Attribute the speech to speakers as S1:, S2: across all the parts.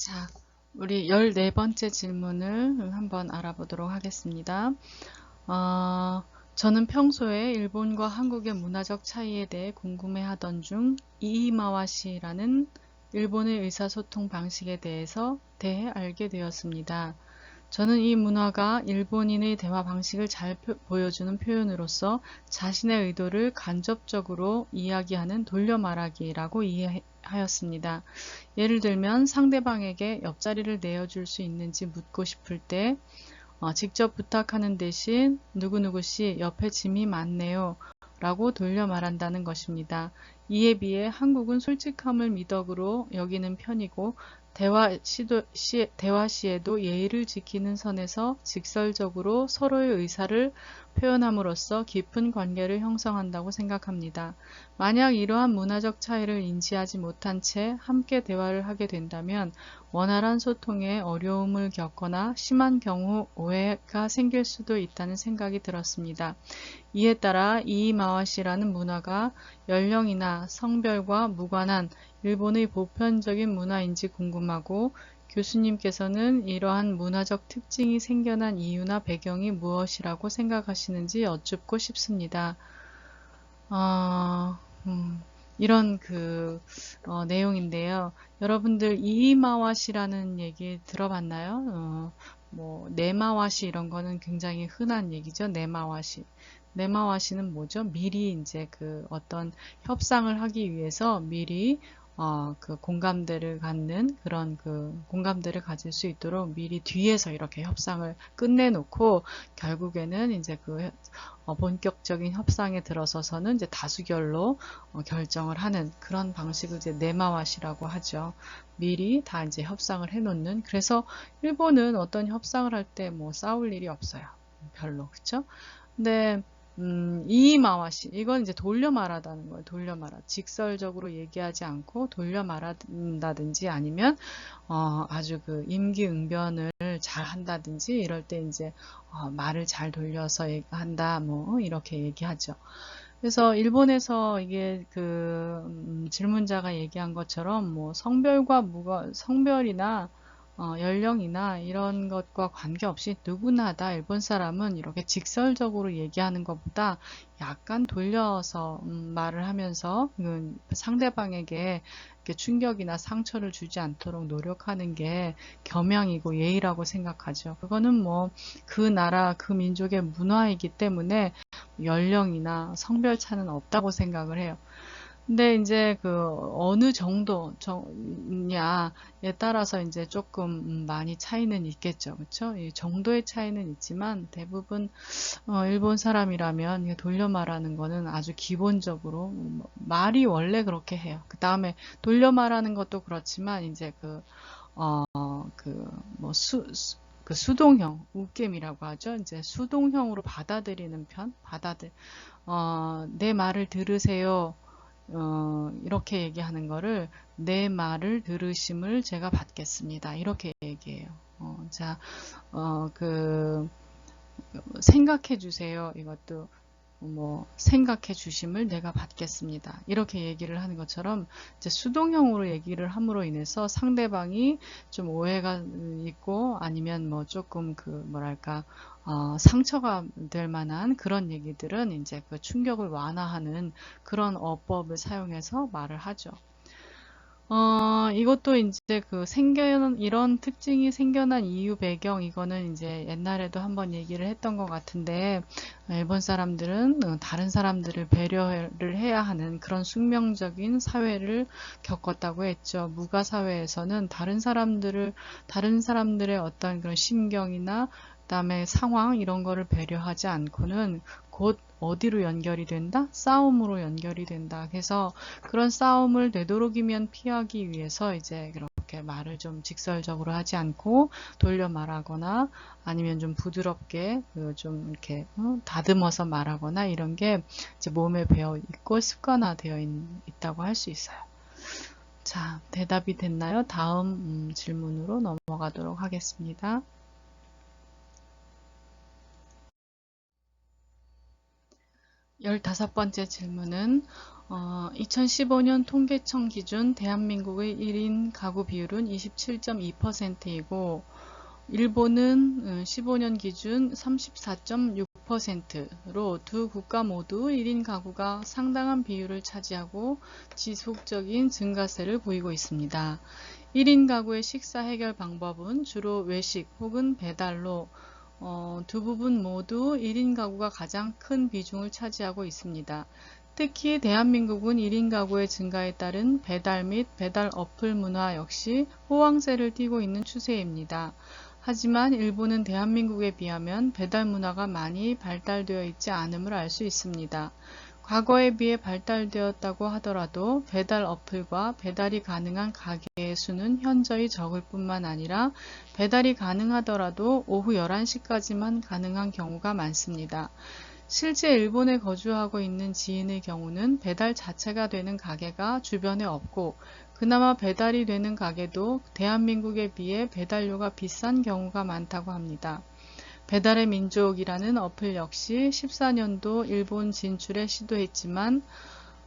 S1: 자, 우리 14번째 질문을 한번 알아보도록 하겠습니다. 저는 평소에 일본과 한국의 문화적 차이에 대해 궁금해하던 중 이이마와시라는 일본의 의사소통 방식에 대해 알게 되었습니다. 저는 이 문화가 일본인의 대화 방식을 잘 보여주는 표현으로서 자신의 의도를 간접적으로 이야기하는 돌려 말하기라고 이해하였습니다. 예를 들면 상대방에게 옆자리를 내어줄 수 있는지 묻고 싶을 때 직접 부탁하는 대신 누구누구씨 옆에 짐이 많네요 라고 돌려 말한다는 것입니다. 이에 비해 한국은 솔직함을 미덕으로 여기는 편이고 대화 시에도 예의를 지키는 선에서 직설적으로 서로의 의사를 표현함으로써 깊은 관계를 형성한다고 생각합니다. 만약 이러한 문화적 차이를 인지하지 못한 채 함께 대화를 하게 된다면 원활한 소통에 어려움을 겪거나 심한 경우 오해가 생길 수도 있다는 생각이 들었습니다. 이에 따라 이이마와시라는 문화가 연령이나 성별과 무관한 일본의 보편적인 문화인지 궁금하고 교수님께서는 이러한 문화적 특징이 생겨난 이유나 배경이 무엇이라고 생각하시는지 여쭙고 싶습니다. 이런 내용인데요. 여러분들 이이마와시라는 얘기 들어봤나요? 네마와시 이런 거는 굉장히 흔한 얘기죠. 네마와시. 네마와시는 뭐죠? 미리 이제 어떤 협상을 하기 위해서 미리 공감대를 갖는 그런 공감대를 가질 수 있도록 미리 뒤에서 이렇게 협상을 끝내놓고 결국에는 이제 본격적인 협상에 들어서서는 이제 다수결로 결정을 하는 그런 방식을 이제 네마와시라고 하죠. 미리 다 이제 협상을 해놓는. 그래서 일본은 어떤 협상을 할 때 뭐 싸울 일이 없어요. 별로. 그쵸? 근데 이마와시 이건 이제 돌려 말하다는 거예요. 돌려 말하. 직설적으로 얘기하지 않고 돌려 말한다든지 아니면 아주 임기응변을 잘 한다든지 이럴 때 이제 말을 잘 돌려서 한다 뭐 이렇게 얘기하죠. 그래서 일본에서 이게 질문자가 얘기한 것처럼 뭐 성별이나 연령이나 이런 것과 관계없이 누구나 다 일본 사람은 이렇게 직설적으로 얘기하는 것보다 약간 돌려서 말을 하면서 상대방에게 이렇게 충격이나 상처를 주지 않도록 노력하는 게 겸양이고 예의라고 생각하죠. 그거는 뭐 그 나라 그 민족의 문화이기 때문에 연령이나 성별 차는 없다고 생각을 해요. 근데 이제 어느 정도냐에 따라서 이제 조금 많이 차이는 있겠죠. 그렇죠? 이 정도의 차이는 있지만 대부분 일본 사람이라면 돌려 말하는 거는 아주 기본적으로 말이 원래 그렇게 해요. 그 다음에 돌려 말하는 것도 그렇지만 이제 수동형, 웃겜이라고 하죠. 이제 수동형으로 받아들이는 편, 내 말을 들으세요. 이렇게 얘기하는 거를 내 말을 들으심을 제가 받겠습니다. 이렇게 얘기해요. 자, 생각해 주세요. 이것도 생각해 주심을 내가 받겠습니다. 이렇게 얘기를 하는 것처럼 이제 수동형으로 얘기를 함으로 인해서 상대방이 좀 오해가 있고 아니면 뭐 조금 상처가 될 만한 그런 얘기들은 이제 충격을 완화하는 그런 어법을 사용해서 말을 하죠. 이것도 이제 이런 특징이 생겨난 이유 배경, 이거는 이제 옛날에도 한번 얘기를 했던 것 같은데, 일본 사람들은 다른 사람들을 배려를 해야 하는 그런 숙명적인 사회를 겪었다고 했죠. 무가 사회에서는 다른 사람들의 어떤 그런 심경이나 그다음에 상황 이런 거를 배려하지 않고는 곧 어디로 연결이 된다? 싸움으로 연결이 된다. 그래서 그런 싸움을 되도록이면 피하기 위해서 이제 그렇게 말을 좀 직설적으로 하지 않고 돌려 말하거나 아니면 좀 부드럽게 좀 이렇게 다듬어서 말하거나 이런 게 이제 몸에 배어 있고 습관화되어 있다고 할 수 있어요. 자, 대답이 됐나요? 다음 질문으로 넘어가도록 하겠습니다. 15번째 질문은 2015년 통계청 기준 대한민국의 1인 가구 비율은 27.2%이고 일본은 15년 기준 34.6%로 두 국가 모두 1인 가구가 상당한 비율을 차지하고 지속적인 증가세를 보이고 있습니다. 1인 가구의 식사 해결 방법은 주로 외식 혹은 배달로 두 부분 모두 1인 가구가 가장 큰 비중을 차지하고 있습니다. 특히 대한민국은 1인 가구의 증가에 따른 배달 및 배달 어플 문화 역시 호황세를 띠고 있는 추세입니다. 하지만 일본은 대한민국에 비하면 배달 문화가 많이 발달되어 있지 않음을 알 수 있습니다. 과거에 비해 발달되었다고 하더라도 배달 어플과 배달이 가능한 가게의 수는 현저히 적을 뿐만 아니라 배달이 가능하더라도 오후 11시까지만 가능한 경우가 많습니다. 실제 일본에 거주하고 있는 지인의 경우는 배달 자체가 되는 가게가 주변에 없고 그나마 배달이 되는 가게도 대한민국에 비해 배달료가 비싼 경우가 많다고 합니다. 배달의 민족이라는 어플 역시 14년도 일본 진출에 시도했지만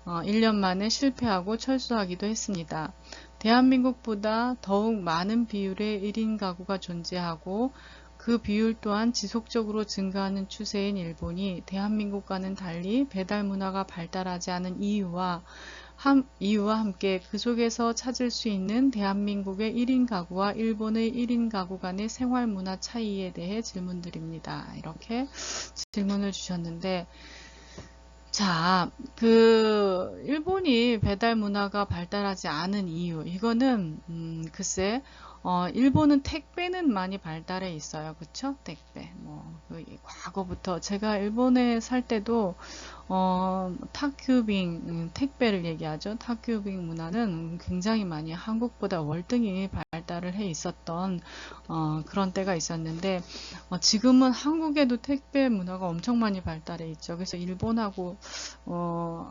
S1: 1년 만에 실패하고 철수하기도 했습니다. 대한민국보다 더욱 많은 비율의 1인 가구가 존재하고 그 비율 또한 지속적으로 증가하는 추세인 일본이 대한민국과는 달리 배달 문화가 발달하지 않은 이유와 함께 그 속에서 찾을 수 있는 대한민국의 1인 가구와 일본의 1인 가구 간의 생활 문화 차이에 대해 질문드립니다. 이렇게 질문을 주셨는데, 자, 일본이 배달 문화가 발달하지 않은 이유, 이거는, 글쎄, 일본은 택배는 많이 발달해 있어요. 그쵸? 택배. 과거부터, 제가 일본에 살 때도, 탁큐빙, 택배를 얘기하죠. 탁큐빙 문화는 굉장히 많이 한국보다 월등히 발달을 해 있었던, 그런 때가 있었는데, 지금은 한국에도 택배 문화가 엄청 많이 발달해 있죠. 그래서 일본하고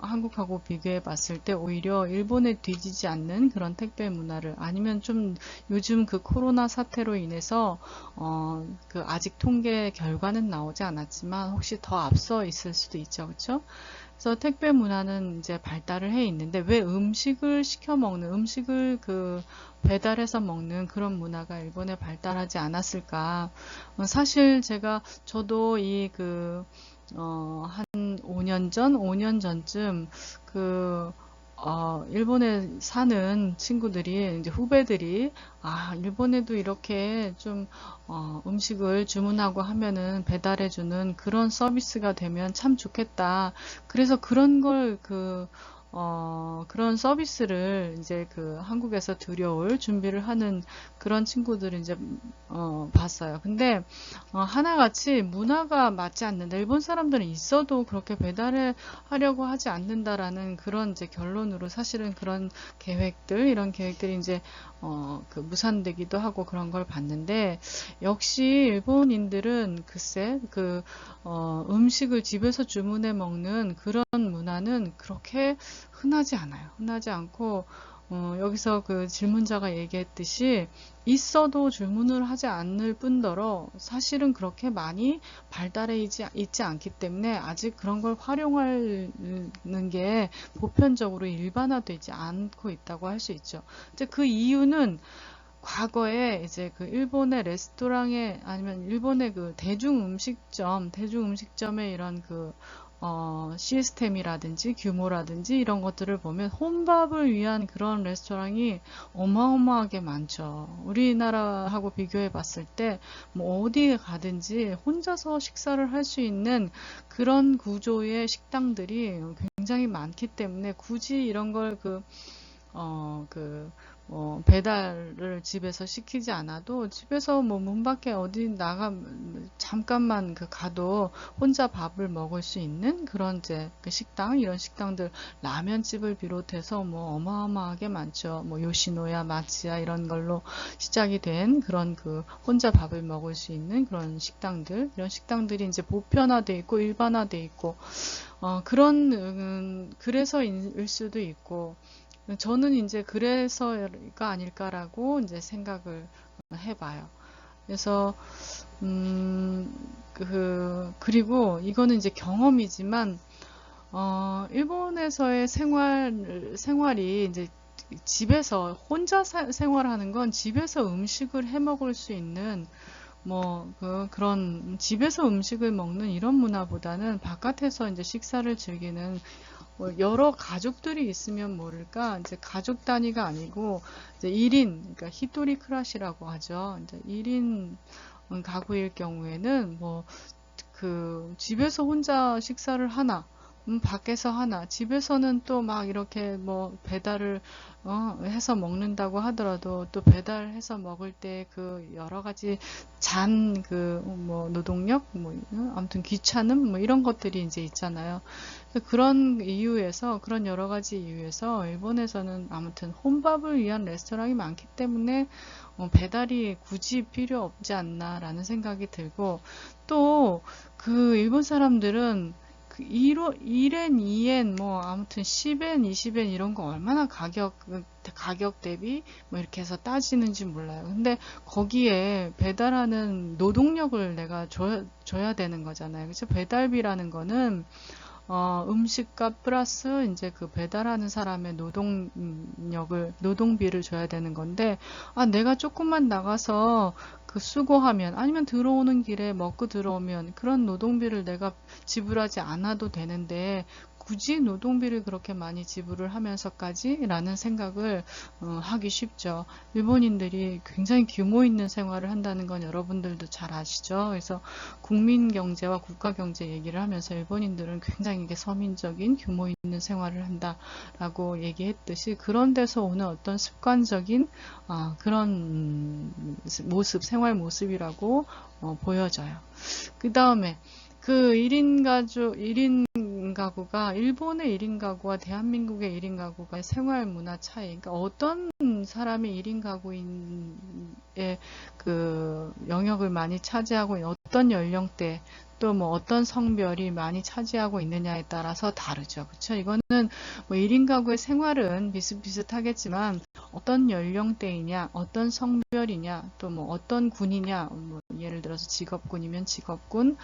S1: 한국하고 비교해 봤을 때 오히려 일본에 뒤지지 않는 그런 택배 문화를 아니면 좀 요즘 그 코로나 사태로 인해서 아직 통계 결과는 나오지 않았지만 혹시 더 앞서 있을 수도 있죠. 그렇죠? 그래서 택배 문화는 이제 발달을 해 있는데 왜 음식을 시켜 먹는 음식을 배달해서 먹는 그런 문화가 일본에 발달하지 않았을까? 사실 저도 한 5년 전쯤, 일본에 사는 친구들이, 이제 후배들이, 일본에도 이렇게 좀, 음식을 주문하고 하면은 배달해주는 그런 서비스가 되면 참 좋겠다. 그래서 그런 서비스를 이제 한국에서 들여올 준비를 하는 그런 친구들을 이제, 봤어요. 근데, 하나같이 문화가 맞지 않는다. 일본 사람들은 있어도 그렇게 배달을 하려고 하지 않는다라는 그런 이제 결론으로 사실은 이런 계획들이 이제, 무산되기도 하고 그런 걸 봤는데, 역시 일본인들은 글쎄, 음식을 집에서 주문해 먹는 그런 문화는 그렇게 흔하지 않아요. 흔하지 않고, 여기서 질문자가 얘기했듯이 있어도 주문을 하지 않을 뿐더러 사실은 그렇게 많이 발달해 있지 않기 때문에 아직 그런 걸 활용하는 게 보편적으로 일반화되지 않고 있다고 할 수 있죠. 이제 그 이유는 과거에 이제 일본의 레스토랑에 아니면 일본의 대중음식점의 이런 시스템이라든지 규모라든지 이런 것들을 보면 혼밥을 위한 그런 레스토랑이 어마어마하게 많죠. 우리나라하고 비교해 봤을 때 뭐 어디에 가든지 혼자서 식사를 할 수 있는 그런 구조의 식당들이 굉장히 많기 때문에 굳이 이런 걸 배달을 집에서 시키지 않아도 집에서 뭐 문 밖에 어디 잠깐만 가도 혼자 밥을 먹을 수 있는 그런 이제 이런 식당들, 라면집을 비롯해서 뭐 어마어마하게 많죠. 뭐 요시노야, 마츠야 이런 걸로 시작이 된 그런 혼자 밥을 먹을 수 있는 그런 이런 식당들이 이제 보편화돼 있고 일반화돼 있고, 그래서일 수도 있고, 저는 이제 그래서가 아닐까라고 이제 생각을 해봐요. 그래서, 그리고 이거는 이제 경험이지만, 일본에서의 생활이 이제 집에서 혼자 생활하는 건 집에서 음식을 해 먹을 수 있는 뭐, 그런 집에서 음식을 먹는 이런 문화보다는 바깥에서 이제 식사를 즐기는 뭐 여러 가족들이 있으면 모를까 이제 가족 단위가 아니고 이제 1인, 그러니까 히토리 크라시라고 하죠. 이제 1인 가구일 경우에는 뭐 그 집에서 혼자 식사를 하나, 밖에서 하나, 집에서는 또 막 이렇게 뭐 배달을 해서 먹는다고 하더라도 또 배달해서 먹을 때 그 여러 가지 잔 그 뭐 노동력 뭐 아무튼 귀찮음 뭐 이런 것들이 이제 있잖아요. 그런 이유에서 그런 여러 가지 이유에서 일본에서는 아무튼 혼밥을 위한 레스토랑이 많기 때문에 배달이 굳이 필요 없지 않나라는 생각이 들고 또 그 일본 사람들은 그 1엔, 2엔, 뭐, 아무튼 10엔, 20엔 이런 거 얼마나 가격 대비 뭐 이렇게 해서 따지는지 몰라요. 근데 거기에 배달하는 노동력을 내가 줘야 되는 거잖아요. 그래서 배달비라는 거는 음식값 플러스 이제 그 배달하는 사람의 노동비를 줘야 되는 건데, 내가 조금만 나가서 그 수고하면, 아니면 들어오는 길에 먹고 들어오면 그런 노동비를 내가 지불하지 않아도 되는데, 굳이 노동비를 그렇게 많이 지불을 하면서까지 라는 생각을 하기 쉽죠. 일본인들이 굉장히 규모 있는 생활을 한다는 건 여러분들도 잘 아시죠? 그래서 국민 경제와 국가 경제 얘기를 하면서 일본인들은 굉장히 이게 서민적인 규모 있는 생활을 한다라고 얘기했듯이 그런 데서 오는 어떤 습관적인 그런 모습, 생활 모습이라고 보여져요. 그 다음에 그 1인 가족, 1인 가구가 일본의 1인 가구와 대한민국의 1인 가구가 생활 문화 차이, 그러니까 어떤 사람이 1인 가구의 그 영역을 많이 차지하고 어떤 연령대 또 뭐 어떤 성별이 많이 차지하고 있느냐에 따라서 다르죠. 그렇죠? 이거는 뭐 1인 가구의 생활은 비슷비슷하겠지만 어떤 연령대이냐, 어떤 성별이냐, 또 뭐 어떤 군이냐, 뭐 예를 들어서 직업군이면 직업군,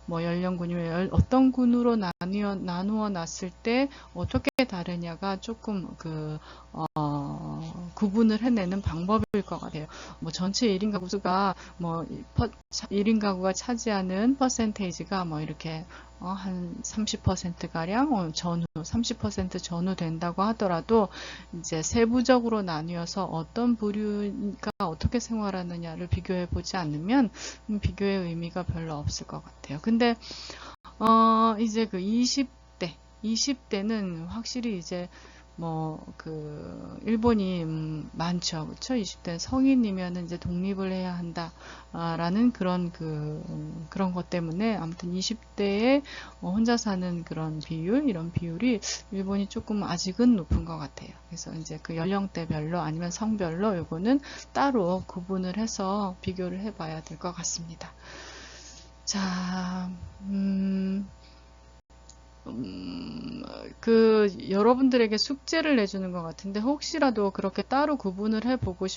S1: 뭐 연령군이면 어떤 군으로 나누어 놨을 때 어떻게 다르냐가 조금 구분을 해내는 방법일 것 같아요. 뭐 전체 1인 가구 수가 뭐 1인 가구가 차지하는 퍼센테이지가 뭐 이렇게 한 30%가량 전후, 30% 전후 된다고 하더라도 이제 세부적으로 나뉘어서 어떤 부류가 어떻게 생활하느냐를 비교해 보지 않으면 비교의 의미가 별로 없을 것 같아요. 근데 이제 그 20대는 확실히 이제 뭐 일본이 많죠. 그쵸? 20대 성인이면 이제 독립을 해야 한다. 라는 그런 것 때문에 아무튼 20대에 혼자 사는 그런 이런 비율이 일본이 조금 아직은 높은 것 같아요. 그래서 이제 그 연령대별로 아니면 성별로 요거는 따로 구분을 해서 비교를 해봐야 될 것 같습니다. 자, 여러분들에게 숙제를 내주는 것 같은데, 혹시라도 그렇게 따로 구분을 해보고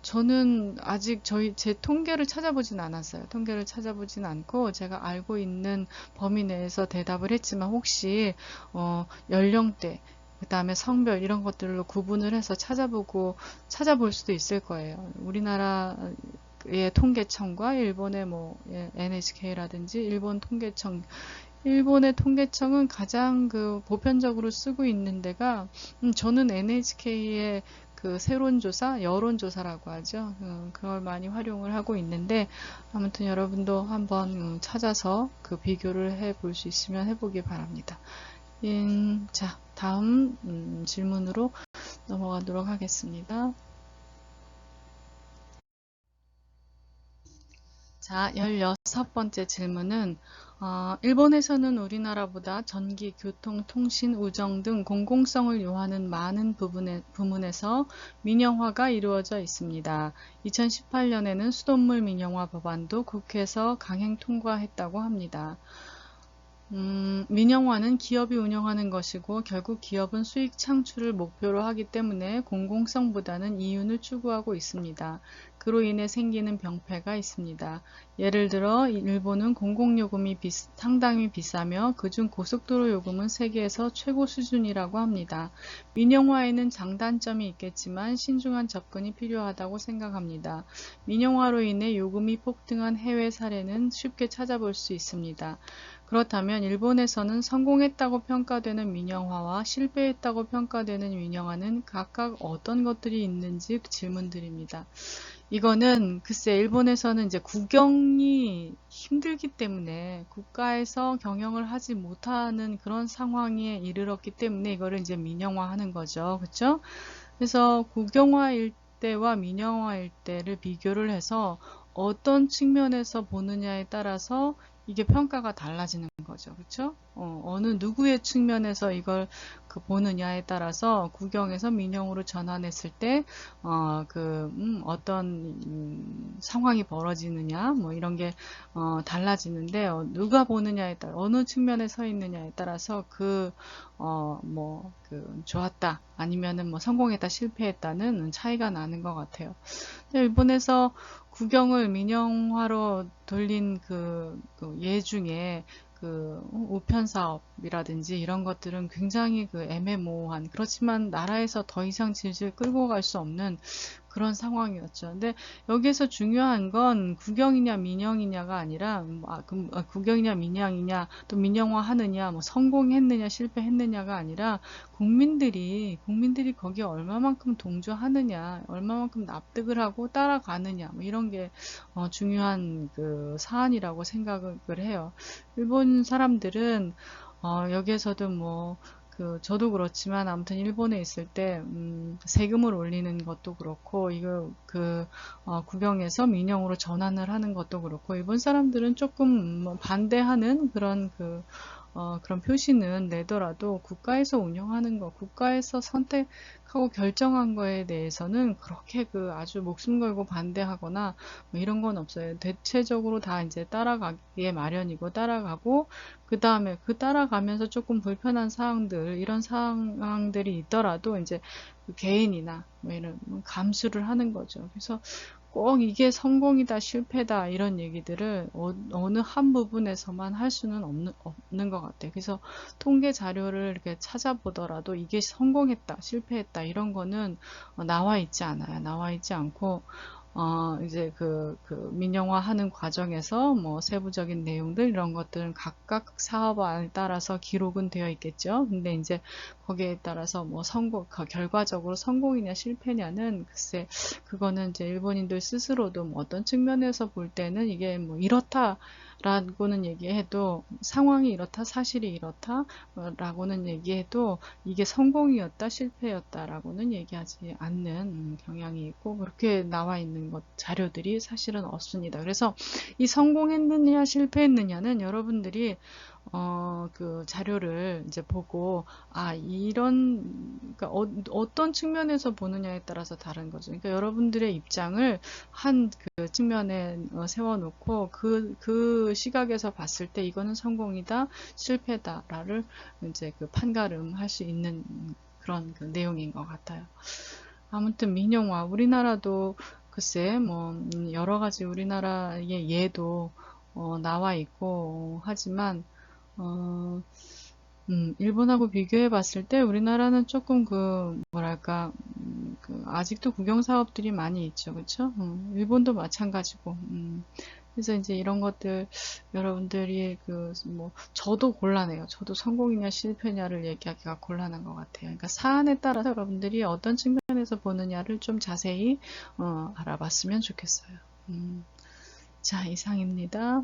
S1: 저는 아직 제 통계를 찾아보진 않았어요. 통계를 찾아보진 않고, 제가 알고 있는 범위 내에서 대답을 했지만, 혹시, 연령대, 그 다음에 성별, 이런 것들로 구분을 해서 찾아볼 수도 있을 거예요. 우리나라의 통계청과 일본의 뭐, NHK라든지 일본의 통계청은 가장 보편적으로 쓰고 있는 데가 저는 NHK의 그 세론조사, 여론조사라고 하죠. 그걸 많이 활용을 하고 있는데 아무튼 여러분도 한번 찾아서 그 비교를 해볼 수 있으면 해보기 바랍니다. 자, 다음 질문으로 넘어가도록 하겠습니다. 자, 16번째 질문은 일본에서는 우리나라보다 전기, 교통, 통신, 우정 등 공공성을 요하는 많은 부문에서 민영화가 이루어져 있습니다. 2018년에는 수돗물 민영화 법안도 국회에서 강행 통과했다고 합니다. 민영화는 기업이 운영하는 것이고 결국 기업은 수익 창출을 목표로 하기 때문에 공공성보다는 이윤을 추구하고 있습니다. 그로 인해 생기는 병폐가 있습니다. 예를 들어 일본은 공공요금이 상당히 비싸며 그중 고속도로 요금은 세계에서 최고 수준이라고 합니다. 민영화에는 장단점이 있겠지만 신중한 접근이 필요하다고 생각합니다. 민영화로 인해 요금이 폭등한 해외 사례는 쉽게 찾아볼 수 있습니다. 그렇다면 일본에서는 성공했다고 평가되는 민영화와 실패했다고 평가되는 민영화는 각각 어떤 것들이 있는지 질문드립니다. 이거는 글쎄 일본에서는 이제 국경이 힘들기 때문에 국가에서 경영을 하지 못하는 그런 상황에 이르렀기 때문에 이거를 이제 민영화하는 거죠. 그렇죠? 그래서 국영화일 때와 민영화일 때를 비교를 해서 어떤 측면에서 보느냐에 따라서 이게 평가가 달라지는 거죠. 그렇죠? 어느 누구의 측면에서 이걸 보느냐에 따라서 국영에서 민영으로 전환했을 때 어떤 상황이 벌어지느냐 뭐 이런 게 달라지는데 누가 보느냐에 따라 어느 측면에 서 있느냐에 따라서 좋았다 아니면은 뭐 성공했다 실패했다는 차이가 나는 것 같아요. 일본에서 국영을 민영화로 돌린 예 중에 우편 사업이라든지 이런 것들은 굉장히 애매모호한 그렇지만 나라에서 더 이상 질질 끌고 갈 수 없는 그런 상황이었죠. 근데 여기에서 중요한 건 국영이냐 민영이냐가 아니라 국영이냐 민영이냐 또 민영화 하느냐 뭐 성공했느냐 실패했느냐가 아니라 국민들이 거기에 얼마만큼 동조하느냐 얼마만큼 납득을 하고 따라가느냐 뭐 이런 게 중요한 사안이라고 생각을 해요. 일본 사람들은 여기에서도 저도 그렇지만 아무튼 일본에 있을 때 세금을 올리는 것도 그렇고 이거 국영에서 민영으로 전환을 하는 것도 그렇고 일본 사람들은 조금 반대하는 그런 표시는 내더라도 국가에서 운영하는 거, 국가에서 선택하고 결정한 거에 대해서는 그렇게 아주 목숨 걸고 반대하거나 뭐 이런 건 없어요. 대체적으로 다 이제 따라가기에 마련이고 따라가고 그 다음에 따라가면서 조금 불편한 사항들 이런 상황들이 있더라도 이제 개인이나 뭐 이런 감수를 하는 거죠. 그래서 꼭 이게 성공이다, 실패다, 이런 얘기들을 어느 한 부분에서만 할 수는 없는 것 같아요. 그래서 통계 자료를 이렇게 찾아보더라도 이게 성공했다, 실패했다, 이런 거는 나와 있지 않아요. 나와 있지 않고, 이제 민영화 하는 과정에서 뭐 세부적인 내용들 이런 것들은 각각 사업안에 따라서 기록은 되어 있겠죠. 근데 이제 거기에 따라서 뭐 결과적으로 성공이냐 실패냐는 글쎄 그거는 이제 일본인들 스스로도 뭐 어떤 측면에서 볼 때는 이게 뭐 이렇다라고는 얘기해도 상황이 이렇다 사실이 이렇다라고는 얘기해도 이게 성공이었다 실패였다라고는 얘기하지 않는 경향이 있고 그렇게 나와 있는 자료들이 사실은 없습니다. 그래서 이 성공했느냐 실패했느냐는 여러분들이 자료를 이제 보고, 그러니까 어떤 측면에서 보느냐에 따라서 다른 거죠. 그러니까 여러분들의 입장을 한 측면에 세워놓고, 그 시각에서 봤을 때 이거는 성공이다, 실패다를 이제 판가름할 수 있는 그런 내용인 것 같아요. 아무튼 민영화, 우리나라도 글쎄, 여러 가지 우리나라의 예도 나와 있고, 하지만, 어, 일본하고 비교해 봤을 때 우리나라는 조금 뭐랄까, 아직도 국영 사업들이 많이 있죠. 그쵸? 일본도 마찬가지고, 그래서 이제 이런 것들, 여러분들이 저도 곤란해요. 저도 성공이냐 실패냐를 얘기하기가 곤란한 것 같아요. 그러니까 사안에 따라서 여러분들이 어떤 측면에서 보느냐를 좀 자세히, 알아봤으면 좋겠어요. 자, 이상입니다.